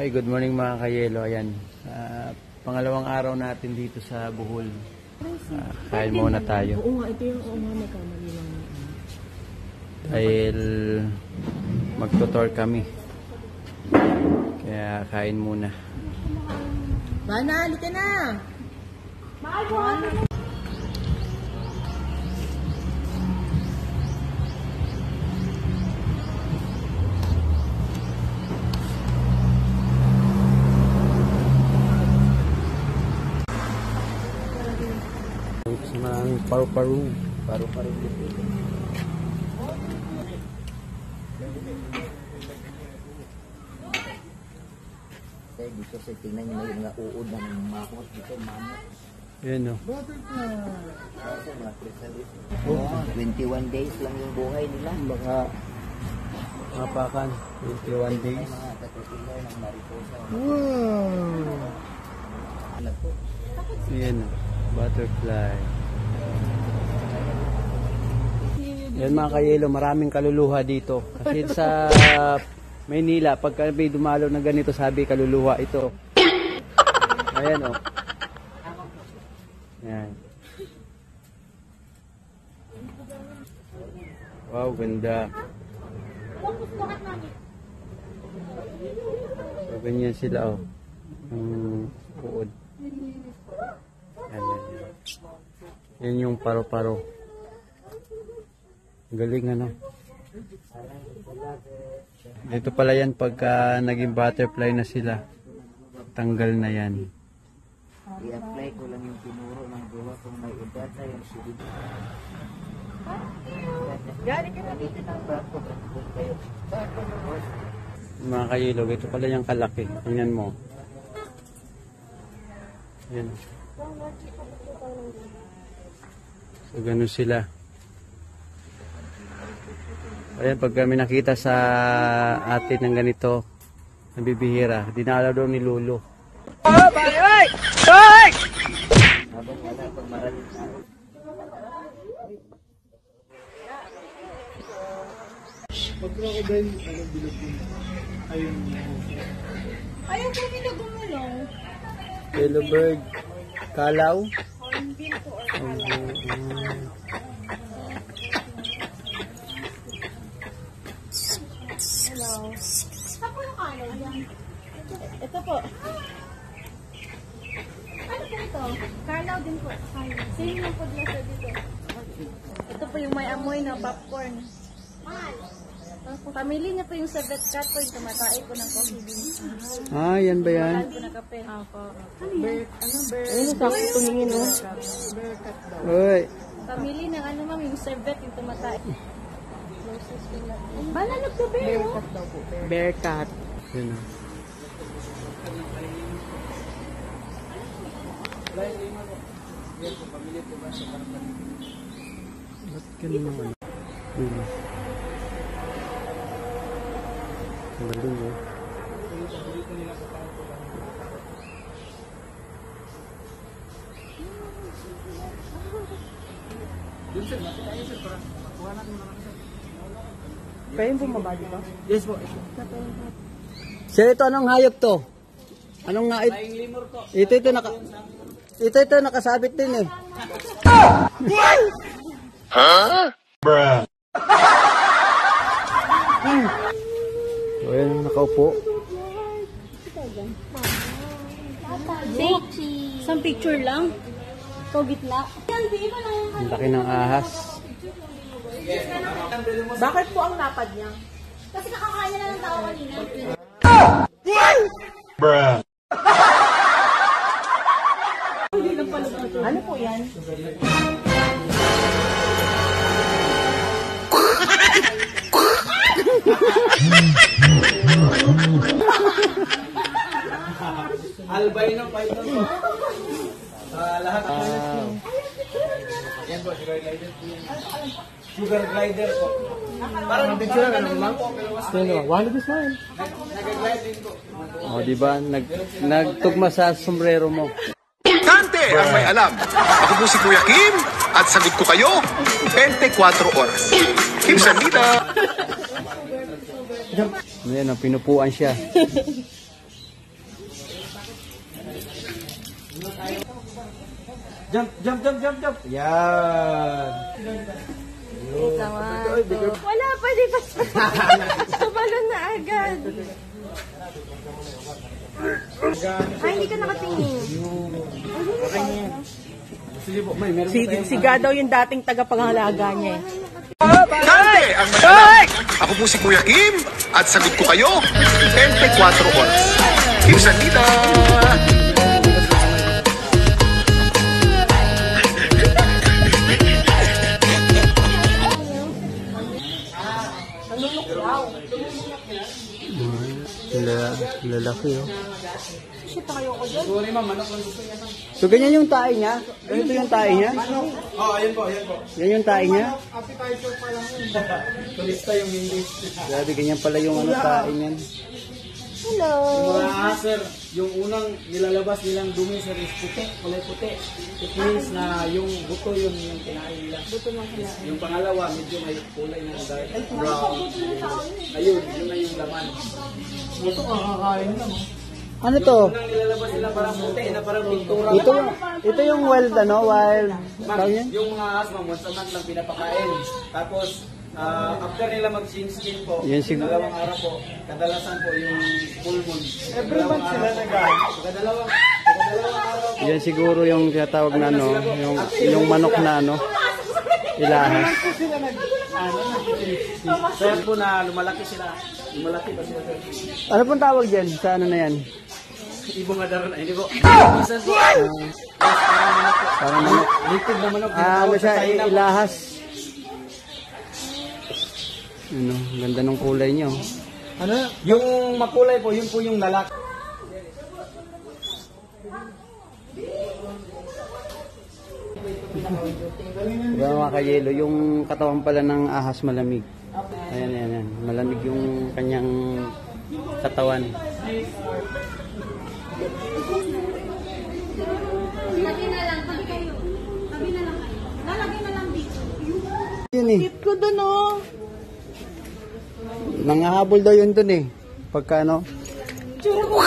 Ay, good morning mga kayelo. Ayan, pangalawang araw natin dito sa Bohol. Kain muna tayo. Oo nga, ito yung nagkamali lang. Dahil magtutor kami. Kaya kain muna. Bana, halika na! Bana! Maraming paru-paru. Paru-paru dito. Kaya gusto sa tingnan nyo na yung mga uod ng makot dito, mamot. Yan o. Kasi mga kristal dito. 21 days lang yung buhay nila. Baka mapakan. 21 days. Mga caterpillar ng mariposa. Wow! Alam po. Yan o. Butterfly. Yan mga kayelo, maraming kaluluha dito. Kasi sa Maynila, pagka may dumalo na ganito, sabi kaluluha ito. Ayan o. Yan. Wow, ganda. So, ganyan sila o. Ang uod. Yan, yan. Yan yung paro-paro. Galing ano. Ito pala yan pagka naging butterfly na sila. Tanggal na yan. I-apply ko lang yung tinuro ng buwa kung may edad na yung silid. Gari ka na dito ng bato. Mga kayilog, ito pala yung kalaki. Tingnan mo. Yan. So ganun sila. Ayan, pag kami nakita sa atin ng ganito, nabibihira, dinalaw daw ni Lolo. Habang wala pag maraming tao. Mag-crocodile, anong bilog din? Ayun. Ayaw po binagumulong. Yellow bird, kalaw. Hello. Saan po yung kalaw? Ito po. Ano po ito? Kalaw din po. Same yung po lasa dito. Ito po yung may amoy na popcorn. Pamili niya po yung sabat cat po yung tumatay po ng coffee beans. Ah, yan ba yan? Po na kape. Ako. Bird. Ayun sa akin tumingin o. Uy. Pamili ng ano ma'am yung sabat yung tumatay. Bananag to bear o. Bear cat. Yun o. Ba't ganun naman? Yun o. Galing o. Pwede yung bumaba dito? Yes po. Sir, ito anong hayop to? Anong nga ito nakasabit din eh. Huh? Bruh. So, ayan, nakaupo. Isang picture lang. Ikaw gitna. Ang laki ng ahas. Bakit po ang lapad niya? Kasi nakakain na ng tao kanina. Bruh. Ano po yan? Albino python po. Lahat ng yan po, sugar glider po yan. Sugar glider po. Parang picture ka naman po. Wala this one. Nag-glide din po. O, diba? Nagtugma sa sombrero mo. Kante ang may alam. Ako po si Kuya Kim at sagot ko kayo 24 oras. Kim Sanita. Ayan, pinupuan siya. Jump, jump, jump, jump, jump. Yan. Wala, pwede pa siya. Tumalon na agad. Ay, hindi ka nakatingin. Sige po, may meron po tayo. Si daw yung dating tagapangalaga niya eh. Dante ang may alam. Ako po si Kuya Kim at sagot ko kayo 24 oras. Kim Sandita! Lalaki oh. Sorry ma'am, manok lang gusto niya. So ganyan yung tae niya? Ganito yung tae niya? Oh, ayan po, ayan po. Yan yung tae niya? Appetizer pa lang yun. Turista yung hindi. Grabe, ganyan pala yung ano tae niyan. Hello. Yung mga sir, yung unang nilalabas nilang dumi sir is puti, kulay puti. It means na yung buto yun yung kinain nila. Buto ng kinain. Yung pangalawa, medyo may kulay na dark brown. Ayun, yun na yung laman. Buto kakakain lang. Ano to? Unang nilalabas nila parang puti na parang pintura. Ito yung wild ano, wild. Ma'am, Tawag yan? yung mga asma, once a month lang pinapakain. Tapos, after nila mag-skin po, Yan siguro. dalawang araw po, kadalasan po yung full moon. Every month sila nag-aayos. Kadalawang araw po. Yan siguro yung tinatawag na ano, yung manok na ano, ilahas. Kaya po na lumalaki sila. Lumalaki pa sila. Ano pong tawag dyan? Sa ano na yan? Ibong adaro na, hindi po. Minsan po, Parang manok. liquid na manok. Ano siya, Sa China po. ilahas. Ano, ganda ng kulay niyo. Ano? Yung makulay po, yun po yung lalaki. Diba mga kayelo, yung katawan pala ng ahas malamig. Ayan, ayan, ayan. Malamig yung kanyang katawan. Lagi na lang, tabi kayo. Tabi na lang kayo. Lalagay na lang dito. Yun eh. Ko doon oh. Nangahabol daw yun dun eh. Pagka ano. Tsura ko.